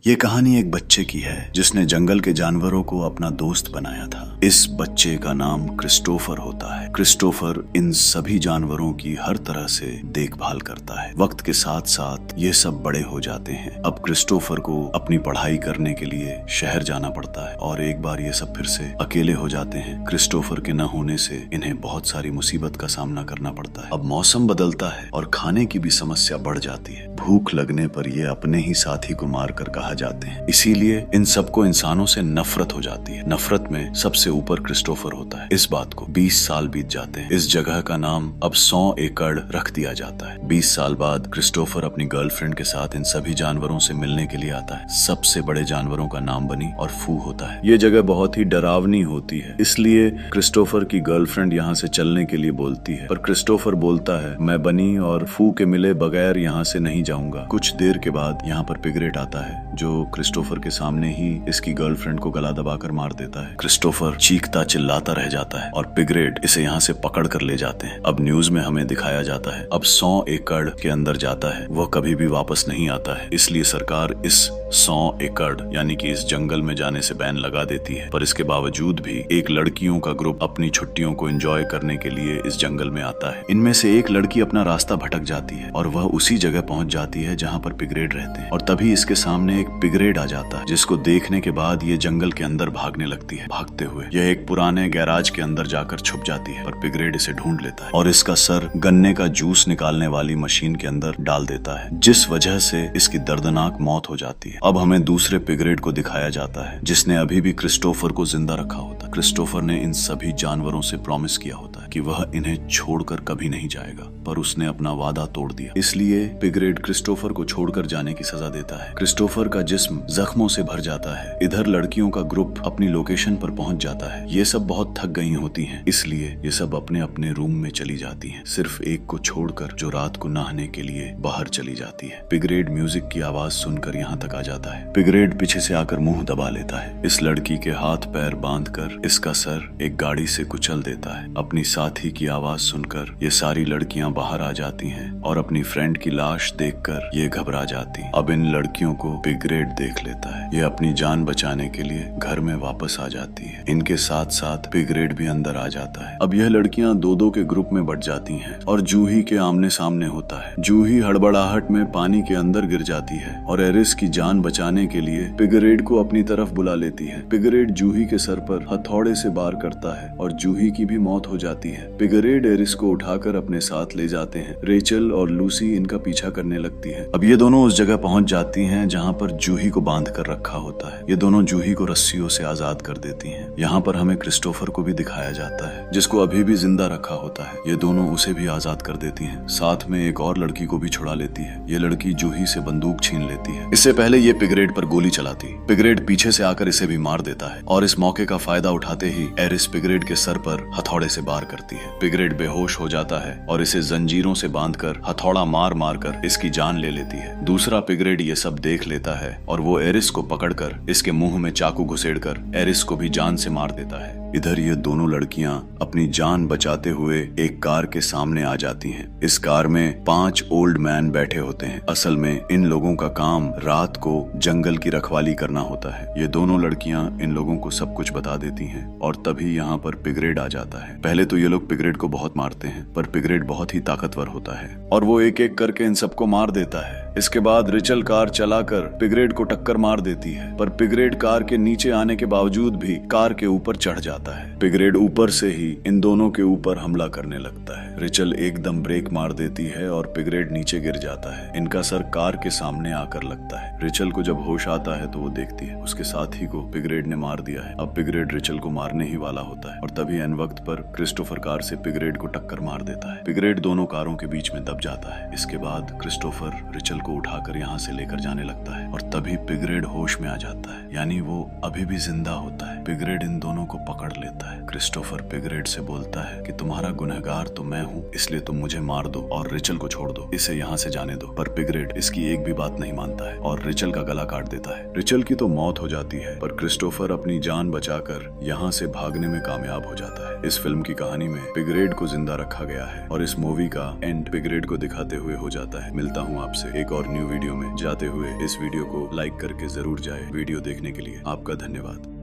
ये कहानी एक बच्चे की है जिसने जंगल के जानवरों को अपना दोस्त बनाया था। इस बच्चे का नाम क्रिस्टोफर होता है। क्रिस्टोफर इन सभी जानवरों की हर तरह से देखभाल करता है। वक्त के साथ साथ ये सब बड़े हो जाते हैं। अब क्रिस्टोफर को अपनी पढ़ाई करने के लिए शहर जाना पड़ता है और एक बार ये सब फिर से अकेले हो जाते हैं। क्रिस्टोफर के न होने से इन्हें बहुत सारी मुसीबत का सामना करना पड़ता है। अब मौसम बदलता है और खाने की भी समस्या बढ़ जाती है। भूख लगने पर ये अपने ही साथी को मारकर कहा जाते हैं। इसीलिए इन सबको इंसानों से नफरत हो जाती है। नफरत में सबसे ऊपर क्रिस्टोफर होता है। इस बात को 20 साल बीत जाते हैं। इस जगह का नाम अब 100 एकड़ रख दिया जाता है। 20 साल बाद क्रिस्टोफर अपनी गर्लफ्रेंड के साथ इन सभी जानवरों से मिलने के लिए आता है। सबसे बड़े जानवरों का नाम बनी और फू होता है। ये जगह बहुत ही डरावनी होती है, इसलिए क्रिस्टोफर की गर्लफ्रेंड यहाँ से चलने के लिए बोलती है, पर क्रिस्टोफर बोलता है मैं बनी और फू के मिले बगैर यहाँ से नहीं जाऊंगा। कुछ देर के बाद यहाँ पर पिगरेट आता है जो क्रिस्टोफर के सामने ही इसकी गर्लफ्रेंड को गला दबाकर मार देता है। क्रिस्टोफर चीखता चिल्लाता रह जाता है और पिगरेट इसे यहाँ से पकड़ कर ले जाते हैं। अब न्यूज में हमें दिखाया जाता है अब 100 एकड़ के अंदर जाता है, वह कभी भी वापस नहीं आता है। इसलिए सरकार इस 100 एकड़ यानी कि इस जंगल में जाने से बैन लगा देती है। पर इसके बावजूद भी एक लड़कियों का ग्रुप अपनी छुट्टियों को एंजॉय करने के लिए इस जंगल में आता है। इनमें से एक लड़की अपना रास्ता भटक जाती है और वह उसी जगह पहुंच जाती है जहां पर पिगरेट रहते हैं। और तभी इसके सामने एक पिगरेट आ जाता है, जिसको देखने के बाद ये जंगल के अंदर भागने लगती है। भागते हुए यह एक पुराने गैराज के अंदर जाकर छुप जाती है, पर पिगरेट इसे ढूंढ लेता है और इसका सर गन्ने का जूस निकालने वाली मशीन के अंदर डाल देता है, जिस वजह से इसकी दर्दनाक मौत हो जाती है। अब हमें दूसरे पिगरेट को दिखाया जाता है जिसने अभी भी क्रिस्टोफर को जिंदा रखा होता है। क्रिस्टोफर ने इन सभी जानवरों से प्रॉमिस किया होता है कि वह इन्हें छोड़कर कभी नहीं जाएगा, पर उसने अपना वादा तोड़ दिया। इसलिए पिगरेट क्रिस्टोफर को छोड़कर जाने की सजा देता है। क्रिस्टोफर का जिस्म जख्मों से भर जाता है। इधर लड़कियों का ग्रुप अपनी लोकेशन पर पहुंच जाता है। ये सब बहुत थक गई होती हैं, इसलिए ये सब अपने अपने रूम में चली जाती हैं, सिर्फ एक को छोड़कर जो रात को नहाने के लिए बाहर चली जाती है। पिगरेट म्यूजिक की आवाज सुनकर यहाँ तक आ जाता है। पिगरेट पीछे से आकर मुंह दबा लेता है। इस लड़की के हाथ पैर बांधकर इसका सर एक गाड़ी से कुचल देता है। अपनी साथी की आवाज सुनकर ये सारी लड़कियां बाहर आ जाती हैं और अपनी फ्रेंड की लाश देखकर ये घबरा जाती। अब इन लड़कियों को पिगरेट देख लेता है। ये अपनी जान बचाने के लिए घर में वापस आ जाती है। इनके साथ साथ पिगरेट भी अंदर आ जाता है। अब यह लड़कियां दो दो के ग्रुप में बट जाती हैं और जूही के आमने सामने होता है। जूही हड़बड़ाहट में पानी के अंदर गिर जाती है और एरिस की जान बचाने के लिए पिगरेट को अपनी तरफ बुला लेती है। पिगरेट जूही के सर पर हथौड़े से वार करता है और जूही की भी मौत हो जाती है। पिगरेट एरिस को उठाकर अपने साथ ले जाते हैं। रेचल और लूसी इनका पीछा करने लगती है। अब ये दोनों उस जगह पहुंच जाती हैं जहां पर जूही को बांध कर रखा होता है। ये दोनों जूही को रस्सियों से आजाद कर देती हैं। यहाँ पर हमें क्रिस्टोफर को भी दिखाया जाता है जिसको अभी भी जिंदा रखा होता है। ये दोनों उसे भी आजाद कर देती हैं। साथ में एक और लड़की को भी छुड़ा लेती है। ये लड़की जूही से बंदूक छीन लेती है। इससे पहले ये पिगरेट पर गोली चलाती। पिगरेट पीछे से आकर इसे भी मार देता है और इस मौके का फायदा उठाते ही एरिस पिगरेट के सर पर हथौड़े से वार करती है। पिगरेट बेहोश हो जाता है और इसे जंजीरों से बांधकर हथौड़ा मार मार कर इसकी जान ले लेती है। दूसरा पिगरेट ये सब देख लेता है और वो एरिस को पकड़कर इसके मुंह में चाकू घुसेड़कर एरिस को भी जान से मार देता है। इधर ये दोनों लड़कियां अपनी जान बचाते हुए एक कार के सामने आ जाती हैं। इस कार में 5 ओल्ड मैन बैठे होते हैं। असल में इन लोगों का काम रात को जंगल की रखवाली करना होता है। ये दोनों लड़कियां इन लोगों को सब कुछ बता देती हैं और तभी यहाँ पर पिगरेट आ जाता है। पहले तो ये लोग पिगरेट को बहुत मारते हैं, पर पिगरेट बहुत ही ताकतवर होता है और वो एक एक करके इन सबको मार देता है। इसके बाद रिचल कार चलाकर पिगरेट को टक्कर मार देती है, पर पिगरेट कार के नीचे आने के बावजूद भी कार के ऊपर चढ़ जाता है। पिगरेट ऊपर से ही इन दोनों के ऊपर हमला करने लगता है। रिचल एकदम ब्रेक मार देती है और पिगरेट नीचे गिर जाता है। इनका सर कार के सामने आकर लगता है। रिचल को जब होश आता है तो वो देखती है उसके साथी को पिगरेट ने मार दिया है। अब पिगरेट रिचल को मारने ही वाला होता है और तभी एन वक्त पर क्रिस्टोफर कार से पिगरेट को टक्कर मार देता है। पिगरेट दोनों कारों के बीच में दब जाता है। इसके बाद क्रिस्टोफर रिचल को उठाकर यहाँ से लेकर जाने लगता है और तभी पिगरेट होश में आ जाता है, यानी वो अभी भी जिंदा होता है। पिगरेट इन दोनों को पकड़ लेता है। क्रिस्टोफर पिगरेट से बोलता है कि तुम्हारा गुनहगार तो मैं हूँ, इसलिए तुम मुझे मार दो और रिचल को छोड़ दो, इसे यहाँ से जाने दो। पर पिगरेट इसकी एक भी बात नहीं मानता है और रिचल का गला काट देता है। रिचल की तो मौत हो जाती है, पर क्रिस्टोफर अपनी जान बचाकर यहाँ से भागने में कामयाब हो जाता है। इस फिल्म की कहानी में पिगरेट को जिंदा रखा गया है और इस मूवी का एंड पिगरेट को दिखाते हुए हो जाता है। मिलता हूँ आपसे एक और न्यू वीडियो में जाते हुए इस वीडियो को लाइक करके जरूर जाए। वीडियो देखने के लिए आपका धन्यवाद।